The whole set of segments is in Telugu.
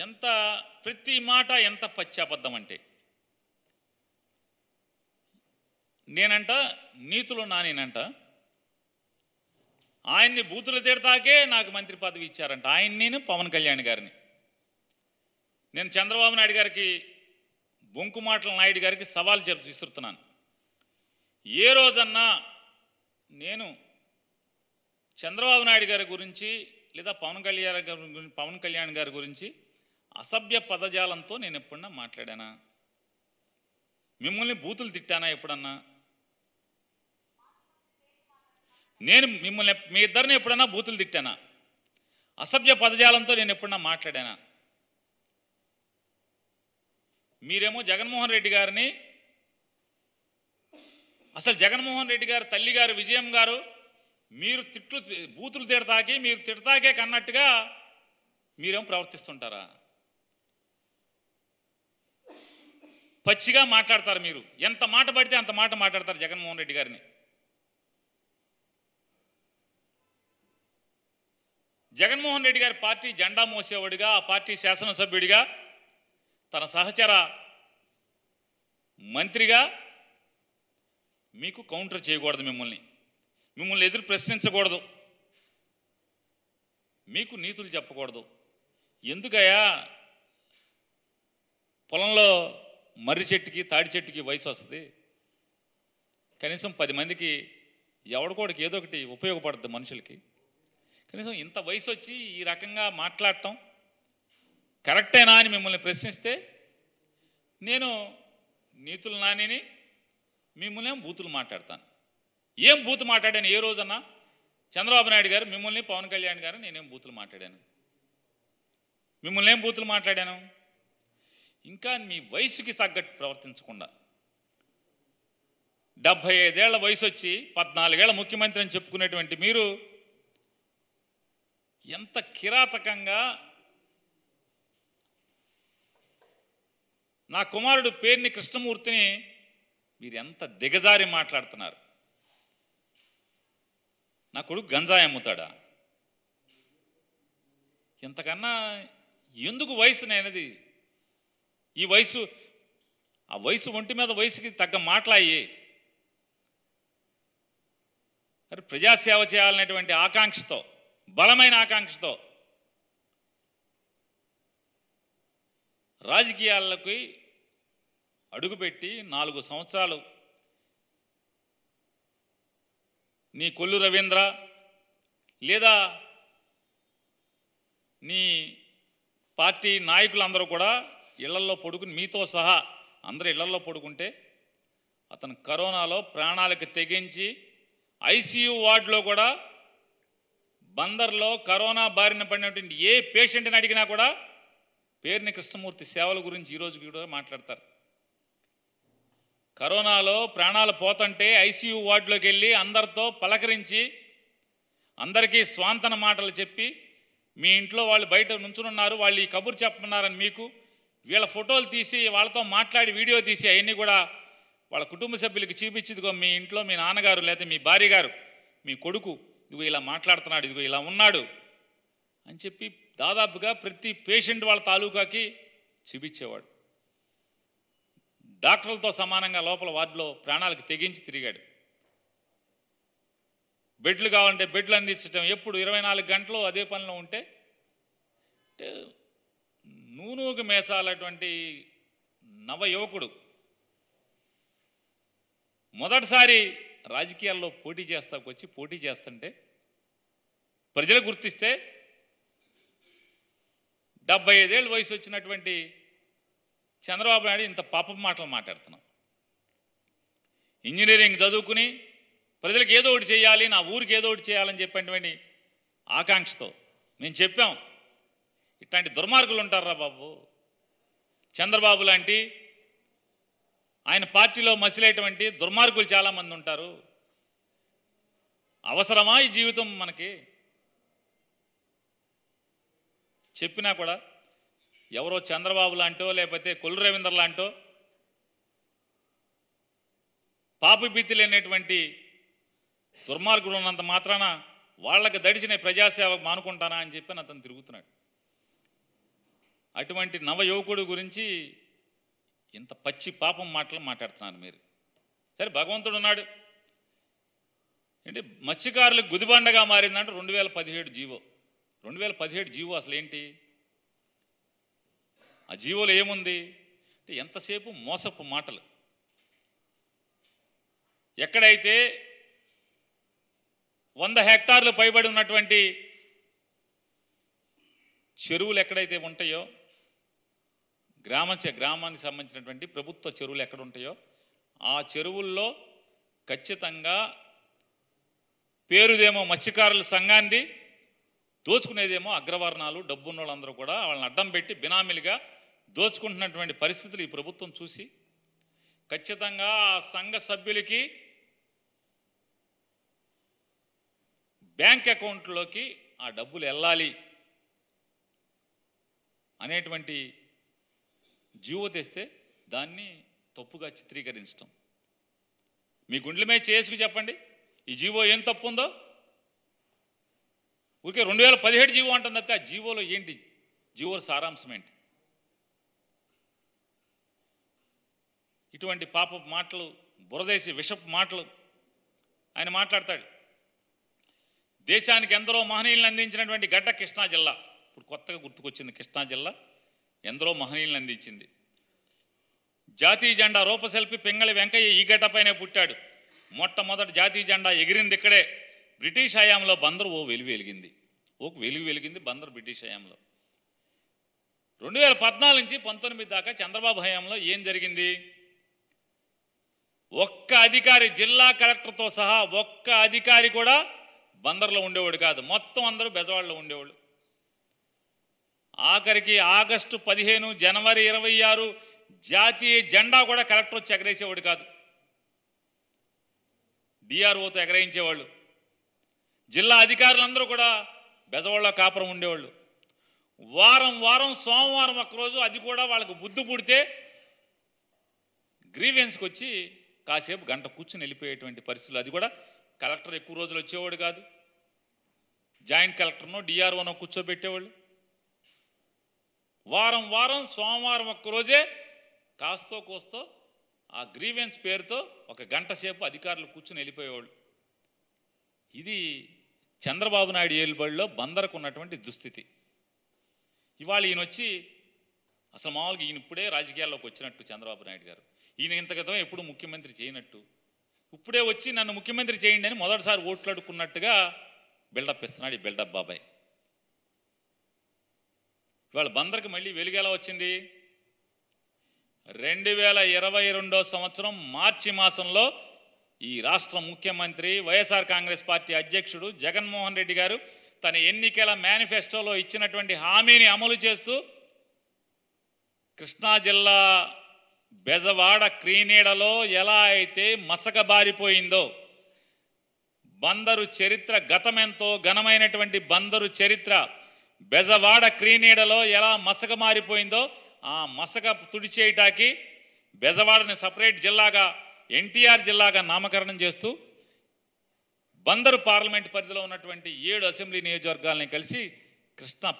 ఎంత ప్రతి మాట ఎంత పచ్చాబద్ధం అంటే, నేనంట నీతులు నానేనంట ఆయన్ని బూతులు తిడతాకే నాకు మంత్రి పదవి ఇచ్చారంట. ఆయన నేను పవన్ కళ్యాణ్ గారిని, నేను చంద్రబాబు నాయుడు గారికి బొంకు మాటల నాయుడు గారికి సవాల్ విసురుతున్నాను. ఏ రోజన్నా నేను చంద్రబాబు నాయుడు గారి గురించి లేదా పవన్ కళ్యాణ్ గారి గురించి అసభ్య పదజాలంతో నేను ఎప్పుడన్నా మాట్లాడానా? మిమ్మల్ని బూతులు తిట్టానా ఎప్పుడన్నా? నేను మిమ్మల్ని మీ ఇద్దరిని ఎప్పుడన్నా బూతులు తిట్టానా? అసభ్య పదజాలంతో నేను ఎప్పుడన్నా మాట్లాడానా? మీరేమో జగన్మోహన్ రెడ్డి గారిని, అసలు జగన్మోహన్ రెడ్డి గారు తల్లి గారు విజయం గారు మీరు బూతులు తిడతాకి మీరు తిడతాకే కన్నట్టుగా మీరేమో ప్రవర్తిస్తుంటారా? పచ్చిగా మాట్లాడతారు మీరు. ఎంత మాట పడితే అంత మాట మాట్లాడతారు జగన్మోహన్ రెడ్డి గారిని. జగన్మోహన్ రెడ్డి గారి పార్టీ జెండా మోసేవాడిగా, ఆ పార్టీ శాసనసభ్యుడిగా, తన సహచర మంత్రిగా మీకు కౌంటర్ చేయకూడదు, మిమ్మల్ని ఎదురు ప్రశ్నించకూడదు, మీకు నీతులు చెప్పకూడదు. ఎందుకయ్యా పొలంలో మర్రి చెట్టుకి తాడి చెట్టుకి వయసు వస్తుంది, కనీసం 10 మందికి ఎవడికోడికి ఏదో ఒకటి ఉపయోగపడుతుంది మనుషులకి. కనీసం ఇంత వయసు వచ్చి ఈ రకంగా మాట్లాడటం కరెక్టేనా అని మిమ్మల్ని ప్రశ్నిస్తే నేను నీతులు నానిని, మిమ్మల్ని బూతులు మాట్లాడతాను. ఏం బూతు మాట్లాడాను? ఏ రోజన్నా చంద్రబాబు నాయుడు గారు మిమ్మల్ని, పవన్ కళ్యాణ్ గారు నేనేం బూతులు మాట్లాడాను? మిమ్మల్ని ఏం బూతులు మాట్లాడాను? ఇంకా మీ వయసుకి తగ్గట్టు ప్రవర్తించకుండా 75 ఏళ్ల వయసు వచ్చి 14 ఏళ్ల ముఖ్యమంత్రి అని చెప్పుకునేటువంటి మీరు ఎంత కిరాతకంగా నా కుమారుడు పేర్ని కృష్ణమూర్తిని మీరు ఎంత దిగజారి మాట్లాడుతున్నారు. నా కొడుకు గంజాయి అమ్ముతాడా? ఇంతకన్నా ఎందుకు వయసు నేనది? ఈ వయసు, ఆ వయసు ఒంటి మీద వయసుకి తగ్గ మాట్లాయి. మరి ప్రజాసేవ చేయాలనేటువంటి ఆకాంక్షతో, బలమైన ఆకాంక్షతో రాజకీయాలకి అడుగుపెట్టి 4 సంవత్సరాలు నీ కొల్లు రవీంద్ర లేదా నీ పార్టీ నాయకులందరూ కూడా ఇళ్లల్లో పడుకుని, మీతో సహా అందరూ ఇళ్లల్లో పడుకుంటే అతను కరోనాలో ప్రాణాలకు తెగించి ఐసీయూ వార్డులో కూడా, బందర్లో కరోనా బారిన పడినటువంటి ఏ పేషెంట్ని అడిగినా కూడా పేర్ని కృష్ణమూర్తి సేవల గురించి ఈరోజు కూడా మాట్లాడతారు. కరోనాలో ప్రాణాలు పోతుంటే ఐసీయూ వార్డులోకి వెళ్ళి అందరితో పలకరించి, అందరికీ స్వాంతన మాటలు చెప్పి, మీ ఇంట్లో వాళ్ళు బయట నుంచునున్నారు, వాళ్ళు ఈ కబురు చెప్పమన్నారని మీకు వీళ్ళ ఫోటోలు తీసి వాళ్ళతో మాట్లాడి వీడియో తీసి అవన్నీ కూడా వాళ్ళ కుటుంబ సభ్యులకి చూపించి, ఇదిగో మీ ఇంట్లో మీ నాన్నగారు లేదా మీ భార్య గారు, మీ కొడుకు ఇదిగో ఇలా మాట్లాడుతున్నాడు, ఇదిగో ఇలా ఉన్నాడు అని చెప్పి దాదాపుగా ప్రతి పేషెంట్ వాళ్ళ తాలూకాకి చూపించేవాడు. డాక్టర్లతో సమానంగా లోపల వార్డులో ప్రాణాలకు తెగించి తిరిగాడు. బెడ్లు కావాలంటే బెడ్లు అందించడం, ఎప్పుడు 24 గంటలు అదే పనిలో ఉంటే నూనూగు మేసాలటువంటి నవ యువకుడు మొదటిసారి రాజకీయాల్లో పోటీ చేస్తుంటే ప్రజలు గుర్తిస్తే 75 ఏళ్ళ వయసు వచ్చినటువంటి చంద్రబాబు నాయుడు ఇంత పాపపు మాటలు మాట్లాడుతున్నాం. ఇంజనీరింగ్ చదువుకుని ప్రజలకు ఏదో ఒకటి చేయాలి, నా ఊరికి ఏదో ఒకటి చేయాలని చెప్పేటువంటి ఆకాంక్షతో మేము చెప్పాం, ఇట్లాంటి దుర్మార్గులు ఉంటారా బాబు? చంద్రబాబు లాంటి ఆయన పార్టీలో మసిలేటువంటి దుర్మార్గులు చాలామంది ఉంటారు. అవసరమా ఈ జీవితం మనకి? చెప్పినా కూడా ఎవరో చంద్రబాబు లాంటో లేకపోతే కొల్లు రవీంద్ర లాంటో పాపభీతి లేనటువంటి దుర్మార్గులు ఉన్నంత మాత్రాన వాళ్ళకి దడిచిన ప్రజాసేవ మానుకుంటానా అని చెప్పి అతను తిరుగుతున్నాడు. అటువంటి నవ యువకుడు గురించి ఇంత పచ్చి పాపం మాటలు మాట్లాడుతున్నారు మీరు. సరే, భగవంతుడు ఉన్నాడు. ఏంటి మత్స్యకారులకు గుదిబండగా మారిందంటే 2017 జీవో. 2017 జీవో అసలు ఏంటి? ఆ జీవోలో ఏముంది అంటే ఎంతసేపు మోసపు మాటలు. ఎక్కడైతే 100 హెక్టార్లు పైబడి ఉన్నటువంటి చెరువులు ఎక్కడైతే ఉంటాయో, గ్రామానికి సంబంధించినటువంటి ప్రభుత్వ చెరువులు ఎక్కడ ఉంటాయో ఆ చెరువుల్లో ఖచ్చితంగా పేరుదేమో మత్స్యకారుల సంఘాన్ని, దోచుకునేదేమో అగ్రవర్ణాలు, డబ్బున్న వాళ్ళందరూ కూడా వాళ్ళని అడ్డం పెట్టి బినామీలుగా దోచుకుంటున్నటువంటి పరిస్థితులు ఈ ప్రభుత్వం చూసి ఖచ్చితంగా ఆ సంఘ సభ్యులకి బ్యాంక్ అకౌంట్లోకి ఆ డబ్బులు వెళ్ళాలి అనేటువంటి జీవో తెస్తే దాన్ని తప్పుగా చిత్రీకరించడం. మీ గుండెల మీద చేసుకు చెప్పండి, ఈ జీవో ఏం తప్పు ఉందో. ఊరికే 2017 జీవో అంటుంది తప్పితే ఆ జీవోలో ఏంటి, జీవో సారాంశం ఏంటి? ఇటువంటి పాపపు మాటలు, బురదేసి విషపు మాటలు ఆయన మాట్లాడతాడు. దేశానికి ఎందరో మహనీయులను అందించినటువంటి గడ్డ కృష్ణా జిల్లా. ఇప్పుడు కొత్తగా గుర్తుకొచ్చింది కృష్ణా జిల్లా ఎందరో మహనీయులను అందించింది. జాతీయ జెండా రూపశిల్పి పింగళి వెంకయ్య ఈ గడ్డపైనే పుట్టాడు. మొట్టమొదటి జాతీయ జెండా ఎగిరింది ఇక్కడే. బ్రిటిష్ హయాంలో బందరు వెలుగు వెలిగింది బందరు బ్రిటిష్ హయాంలో. 2014 నుంచి 19 దాకా చంద్రబాబు హయాంలో ఏం జరిగింది? ఒక్క అధికారి, జిల్లా కలెక్టర్తో సహా ఒక్క అధికారి కూడా బందర్లో ఉండేవాడు కాదు. మొత్తం అందరూ బెజవాడలో ఉండేవాళ్ళు. ఆఖరికి ఆగస్టు 15, జనవరి 26 జాతీయ జెండా కూడా కలెక్టర్ వచ్చి ఎగరేసేవాడు కాదు, డిఆర్ఓతో ఎగరేయించేవాళ్ళు. జిల్లా అధికారులందరూ కూడా బెజవాడలో కాపురం ఉండేవాళ్ళు. వారం సోమవారం ఒక్కరోజు అది కూడా వాళ్ళకు బుద్ధి పుడితే గ్రీవెన్స్కి వచ్చి కాసేపు గంట కూర్చుని వెళ్ళిపోయేటువంటి పరిస్థితులు. అది కూడా కలెక్టర్ ఎక్కువ రోజులు వచ్చేవాడు కాదు, జాయింట్ కలెక్టర్నో డిఆర్ఓనో కూర్చోబెట్టేవాళ్ళు. వారం సోమవారం ఒక్కరోజే కాస్తో కోస్తో ఆ గ్రీవెన్స్ పేరుతో ఒక గంట సేపు అధికారులు కూర్చుని వెళ్ళిపోయేవాళ్ళు. ఇది చంద్రబాబు నాయుడు ఏలుబడిలో బందరకు ఉన్నటువంటి దుస్థితి. ఇవాళ ఈయన వచ్చి అసలు మామూలుగా ఈయన ఇప్పుడే రాజకీయాల్లోకి వచ్చినట్టు చంద్రబాబు నాయుడు గారు, ఈయన ఇంత క్రితం ఎప్పుడు ముఖ్యమంత్రి చేయనట్టు, ఇప్పుడే వచ్చి నన్ను ముఖ్యమంత్రి చేయండి అని మొదటిసారి ఓట్లు అడుక్కున్నట్టుగా బిల్డప్ ఇస్తున్నాడు ఈ బిల్డప్ బాబాయ్. ఇవాళ బందర్కి మళ్ళీ వెలుగు ఎలా వచ్చింది? 2022 సంవత్సరం మార్చి మాసంలో ఈ రాష్ట్ర ముఖ్యమంత్రి, వైఎస్ఆర్ కాంగ్రెస్ పార్టీ అధ్యక్షుడు జగన్మోహన్ రెడ్డి గారు తన ఎన్నికల మేనిఫెస్టోలో ఇచ్చినటువంటి హామీని అమలు చేస్తూ కృష్ణా జిల్లా బెజవాడ క్రీనీడలో ఎలా అయితే మసకబారిపోయిందో, బందరు చరిత్ర గతమెంతో ఘనమైనటువంటి బందరు చరిత్ర బెజవాడ క్రీనీడలో ఎలా మసక మారిపోయిందో ఆ మసక తుడిచేయటానికి బెజవాడని సపరేట్ జిల్లాగా, ఎన్టీఆర్ జిల్లాగా నామకరణం చేస్తూ బందరు పార్లమెంట్ పరిధిలో ఉన్నటువంటి 7 అసెంబ్లీ నియోజకవర్గాలని కలిసి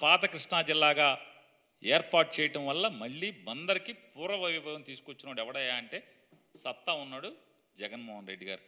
పాత కృష్ణా జిల్లాగా ఏర్పాటు చేయటం వల్ల మళ్ళీ బందర్కి పూర్వ వైభవం తీసుకొచ్చినాడు ఎవడయ్యా అంటే సత్తా ఉన్నాడు జగన్మోహన్ రెడ్డి గారు.